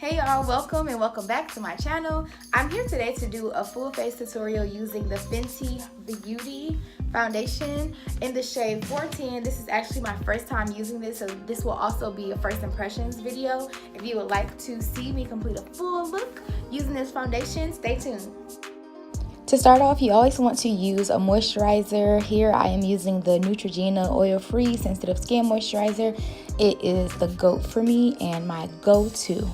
Hey y'all, welcome and welcome back to my channel. I'm here today to do a full face tutorial using the Fenty Beauty foundation in the shade 410. This is actually my first time using this, so this will also be a first impressions video. If you would like to see me complete a full look using this foundation, stay tuned. To start off, you always want to use a moisturizer. Here I am using the Neutrogena oil-free sensitive skin moisturizer. It is the GOAT for me and my go-to.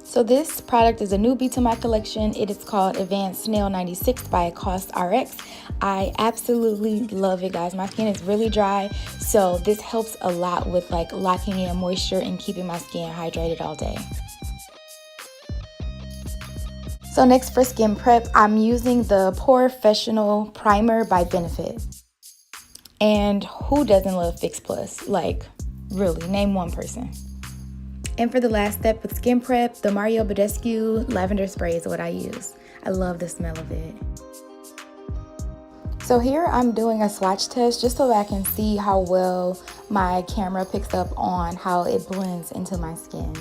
So this product is a newbie to my collection. It is called Advanced Snail 96 by Cost RX. I absolutely love it, guys. My skin is really dry, so this helps a lot with like locking in moisture and keeping my skin hydrated all day. So next for skin prep, I'm using the Professional Primer by Benefit. And who doesn't love Fix Plus? Like, really, name one person. And for the last step with skin prep, the Mario Badescu lavender spray is what I use. I love the smell of it. So here I'm doing a swatch test just so I can see how well my camera picks up on how it blends into my skin.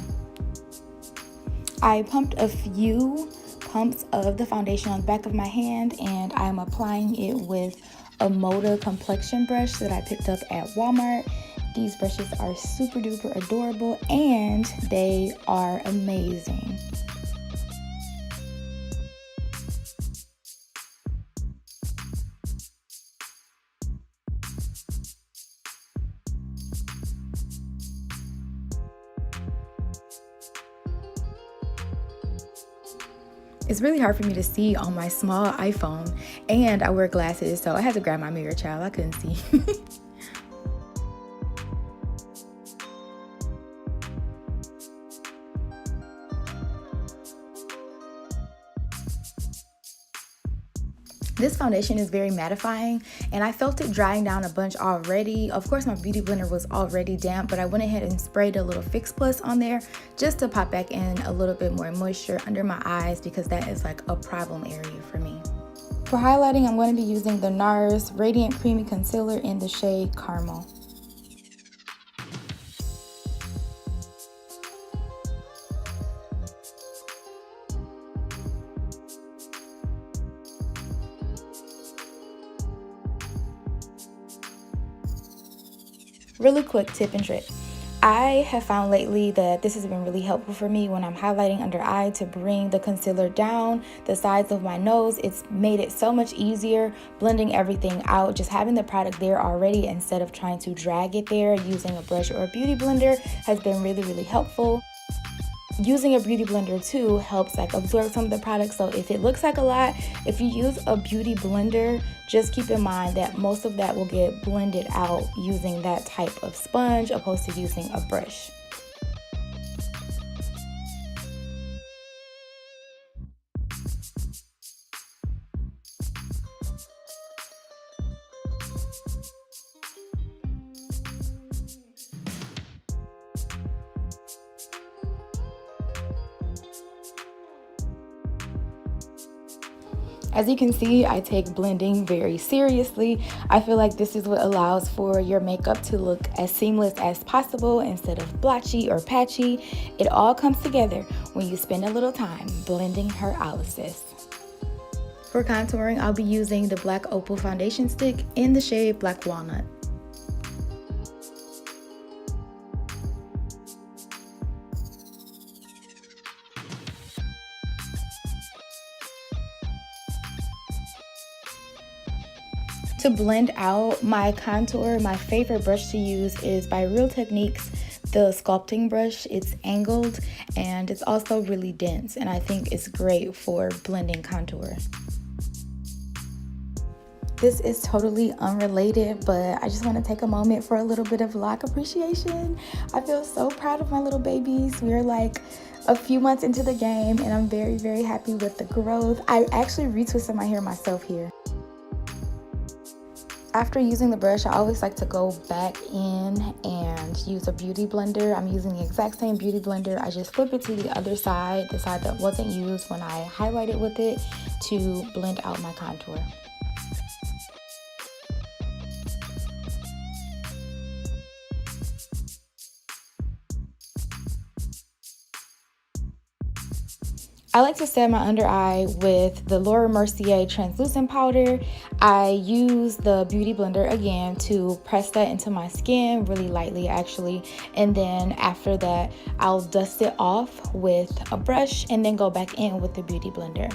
I pumped a few pumps of the foundation on the back of my hand, and I'm applying it with a Moda complexion brush that I picked up at Walmart. These brushes are super duper adorable and they are amazing. It's really hard for me to see on my small iPhone, and I wear glasses, so I had to grab my mirror, child. I couldn't see. This foundation is very mattifying, and I felt it drying down a bunch already. Of course, my beauty blender was already damp, but I went ahead and sprayed a little Fix Plus on there just to pop back in a little bit more moisture under my eyes, because that is like a problem area for me. For highlighting, I'm going to be using the NARS Radiant Creamy Concealer in the shade Caramel. Really quick tip and trick. I have found lately that this has been really helpful for me when I'm highlighting under eye to bring the concealer down the sides of my nose. It's made it so much easier blending everything out. Just having the product there already instead of trying to drag it there using a brush or a beauty blender has been really helpful. Using a beauty blender too helps like absorb some of the product, so if it looks like a lot, if you use a beauty blender, just keep in mind that most of that will get blended out using that type of sponge opposed to using a brush. As you can see, I take blending very seriously. I feel like this is what allows for your makeup to look as seamless as possible instead of blotchy or patchy. It all comes together when you spend a little time blending her eyelids. For contouring, I'll be using the Black Opal foundation stick in the shade Black Walnut. To blend out my contour, my favorite brush to use is by Real Techniques, the sculpting brush. It's angled and it's also really dense, and I think it's great for blending contour. This is totally unrelated, but I just want to take a moment for a little bit of lock appreciation. I feel so proud of my little babies. We're like a few months into the game and I'm very happy with the growth. I actually retwisted my hair myself here. After using the brush, I always like to go back in and use a beauty blender. I'm using the exact same beauty blender. I just flip it to the other side, the side that wasn't used when I highlighted with it, to blend out my contour. I like to set my under eye with the Laura Mercier translucent powder. I use the beauty blender again to press that into my skin really lightly actually, and then after that I'll dust it off with a brush and then go back in with the beauty blender.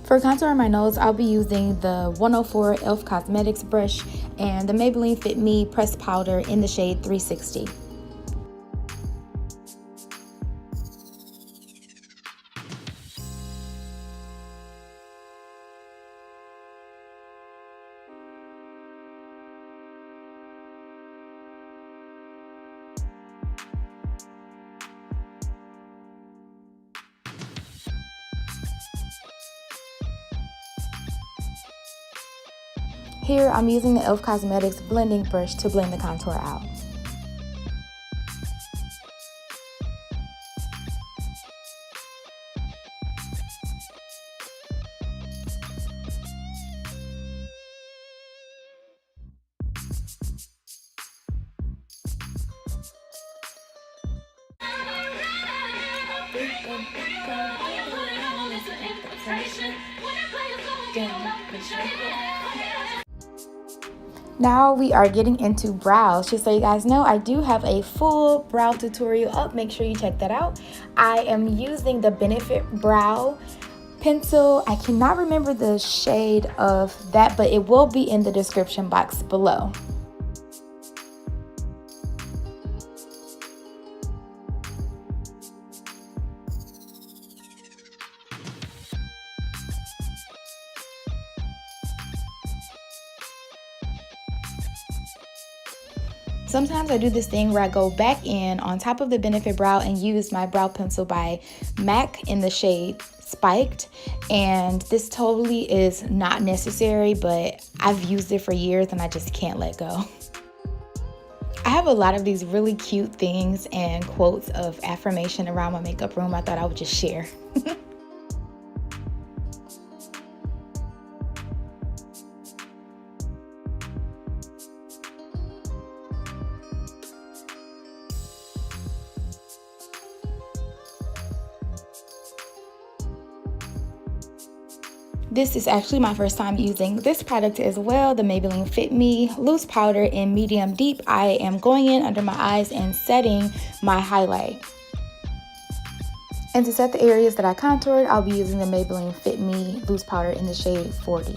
For contouring my nose, I'll be using the 104 e.l.f. Cosmetics brush and the Maybelline Fit Me pressed powder in the shade 360. Here, I'm using the e.l.f. Cosmetics blending brush to blend the contour out. Now we are getting into brows. Just so you guys know, I do have a full brow tutorial up. Make sure you check that out. I am using the Benefit Brow pencil. I cannot remember the shade of that, but it will be in the description box below. Sometimes I do this thing where I go back in on top of the Benefit Brow and use my brow pencil by MAC in the shade Spiked, and this totally is not necessary, but I've used it for years and I just can't let go. I have a lot of these really cute things and quotes of affirmation around my makeup room. I thought I would just share. This is actually my first time using this product as well, the Maybelline Fit Me loose powder in medium deep. I am going in under my eyes and setting my highlight. And to set the areas that I contoured, I'll be using the Maybelline Fit Me loose powder in the shade 40.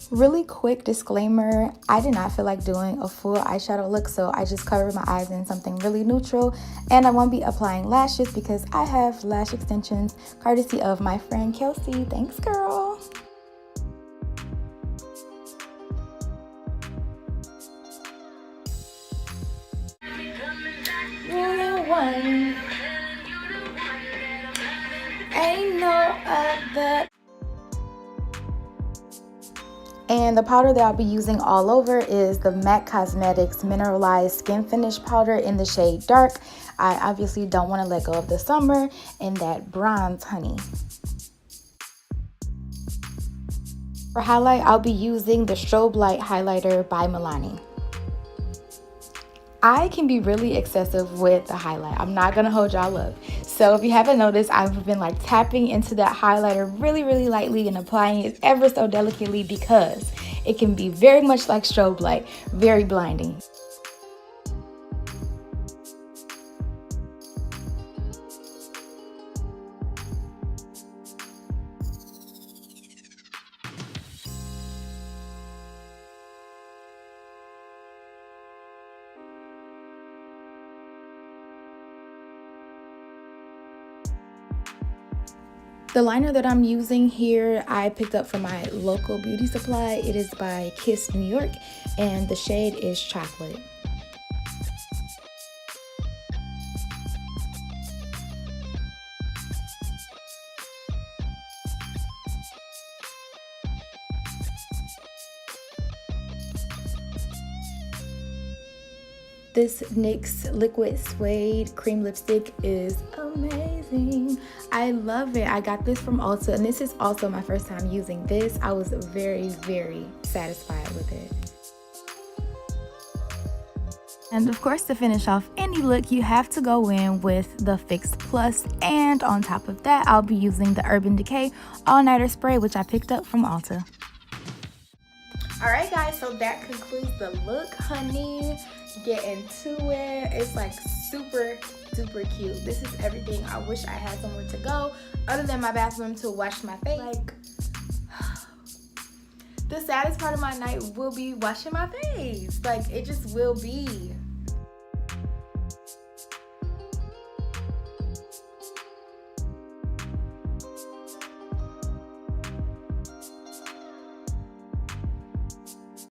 Really quick disclaimer, I did not feel like doing a full eyeshadow look, so I just covered my eyes in something really neutral, and I won't be applying lashes because I have lash extensions courtesy of my friend Kelsey. Thanks, girl. You're the one. Ain't no other. And the powder that I'll be using all over is the MAC Cosmetics Mineralized Skin Finish Powder in the shade Dark. I obviously don't want to let go of the summer and that bronze honey. For highlight, I'll be using the Strobe Light Highlighter by Milani. I can be really excessive with the highlight. I'm not gonna hold y'all up. So if you haven't noticed, I've been like tapping into that highlighter really, really lightly and applying it ever so delicately because it can be very much like strobe light, very blinding. The liner that I'm using here, I picked up from my local beauty supply. It is by Kiss New York, and the shade is Chocolate. This NYX Liquid Suede Cream Lipstick is amazing. I love it. I got this from Ulta, and this is also my first time using this. I was very, very satisfied with it. And of course, to finish off any look, you have to go in with the Fix Plus, and on top of that, I'll be using the Urban Decay All Nighter Spray, which I picked up from Ulta. Alright guys, so that concludes the look, honey. Get into it. It's like super duper cute. This is everything. I wish I had somewhere to go other than my bathroom to wash my face. Like, the saddest part of my night will be washing my face. Like, it just will be.